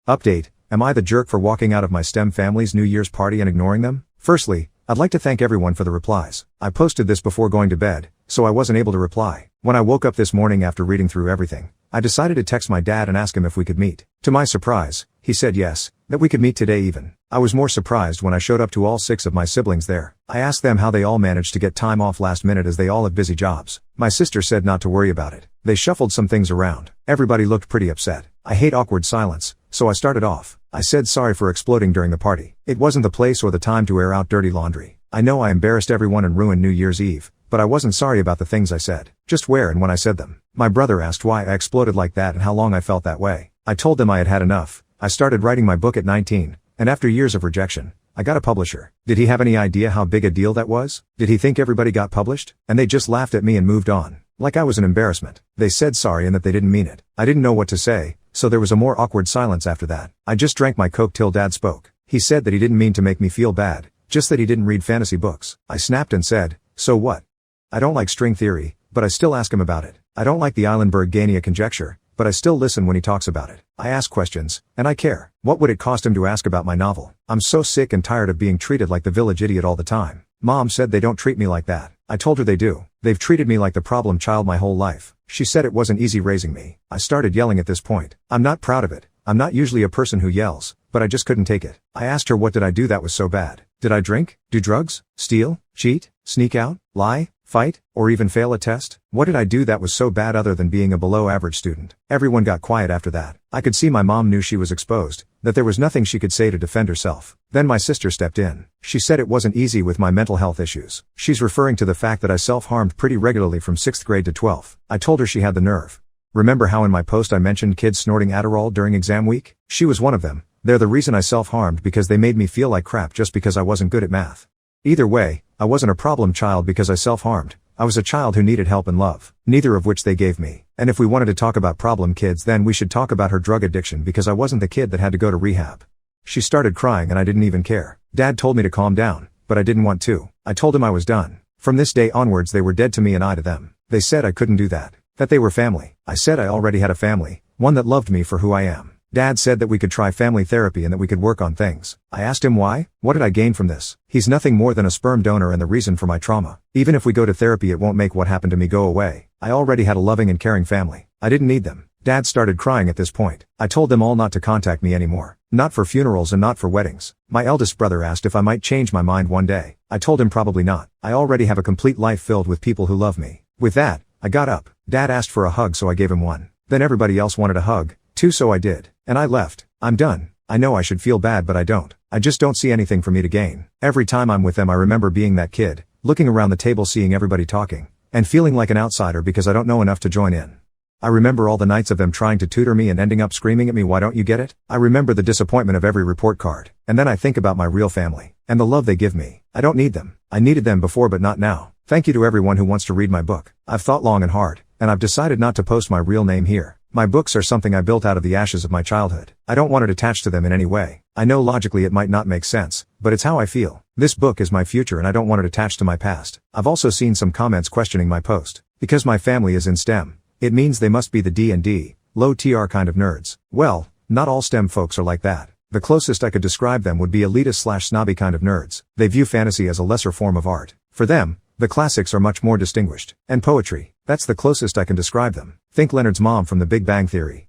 Update: am I the jerk for walking out of my STEM family's New Year's party and ignoring them? Firstly, I'd like to thank everyone for the replies. I posted this before going to bed, so I wasn't able to reply. When I woke up this morning after reading through everything, I decided to text my dad and ask him if we could meet. To my surprise, he said yes, that we could meet today even. I was more surprised when I showed up to all 6 of my siblings there. I asked them how they all managed to get time off last minute as they all have busy jobs. My sister said not to worry about it. They shuffled some things around. Everybody looked pretty upset. I hate awkward silence, so I started off. I said sorry for exploding during the party. It wasn't the place or the time to air out dirty laundry. I know I embarrassed everyone and ruined New Year's Eve, but I wasn't sorry about the things I said. Just where and when I said them. My brother asked why I exploded like that and how long I felt that way. I told them I had had enough. I started writing my book at 19, and after years of rejection, I got a publisher. Did he have any idea how big a deal that was? Did he think everybody got published? And they just laughed at me and moved on. Like I was an embarrassment. They said sorry and that they didn't mean it. I didn't know what to say, so there was a more awkward silence after that. I just drank my Coke till Dad spoke. He said that he didn't mean to make me feel bad, just that he didn't read fantasy books. I snapped and said, so what? I don't like string theory, but I still ask him about it. I don't like the Eilenberg-Gaia conjecture, but I still listen when he talks about it. I ask questions, and I care. What would it cost him to ask about my novel? I'm so sick and tired of being treated like the village idiot all the time. Mom said they don't treat me like that. I told her they do. They've treated me like the problem child my whole life. She said it wasn't easy raising me. I started yelling at this point. I'm not proud of it. I'm not usually a person who yells, but I just couldn't take it. I asked her what did I do that was so bad. Did I drink, do drugs, steal, cheat, sneak out, lie, fight, or even fail a test? What did I do that was so bad other than being a below average student? Everyone got quiet after that. I could see my mom knew she was exposed, that there was nothing she could say to defend herself. Then my sister stepped in. She said it wasn't easy with my mental health issues. She's referring to the fact that I self-harmed pretty regularly from 6th grade to 12th. I told her she had the nerve. Remember how in my post I mentioned kids snorting Adderall during exam week? She was one of them. They're the reason I self-harmed because they made me feel like crap just because I wasn't good at math. Either way, I wasn't a problem child because I self-harmed. I was a child who needed help and love, neither of which they gave me. And if we wanted to talk about problem kids, then we should talk about her drug addiction because I wasn't the kid that had to go to rehab. She started crying and I didn't even care. Dad told me to calm down, but I didn't want to. I told him I was done. From this day onwards they were dead to me and I to them. They said I couldn't do that. That they were family. I said I already had a family, one that loved me for who I am. Dad said that we could try family therapy and that we could work on things. I asked him why. What did I gain from this? He's nothing more than a sperm donor and the reason for my trauma. Even if we go to therapy it won't make what happened to me go away. I already had a loving and caring family. I didn't need them. Dad started crying at this point. I told them all not to contact me anymore. Not for funerals and not for weddings. My eldest brother asked if I might change my mind one day. I told him probably not. I already have a complete life filled with people who love me. With that, I got up. Dad asked for a hug so I gave him one. Then everybody else wanted a hug, too, so I did. And I left. I'm done. I know I should feel bad but I don't. I just don't see anything for me to gain. Every time I'm with them I remember being that kid, looking around the table seeing everybody talking, and feeling like an outsider because I don't know enough to join in. I remember all the nights of them trying to tutor me and ending up screaming at me, why don't you get it? I remember the disappointment of every report card. And then I think about my real family, and the love they give me. I don't need them. I needed them before but not now. Thank you to everyone who wants to read my book. I've thought long and hard, and I've decided not to post my real name here. My books are something I built out of the ashes of my childhood. I don't want it attached to them in any way. I know logically it might not make sense, but it's how I feel. This book is my future and I don't want it attached to my past. I've also seen some comments questioning my post. Because my family is in STEM, it means they must be the D&D, low TR kind of nerds. Well, not all STEM folks are like that. The closest I could describe them would be elitist/snobby kind of nerds. They view fantasy as a lesser form of art. For them, the classics are much more distinguished. And poetry, that's the closest I can describe them. Think Leonard's mom from The Big Bang Theory.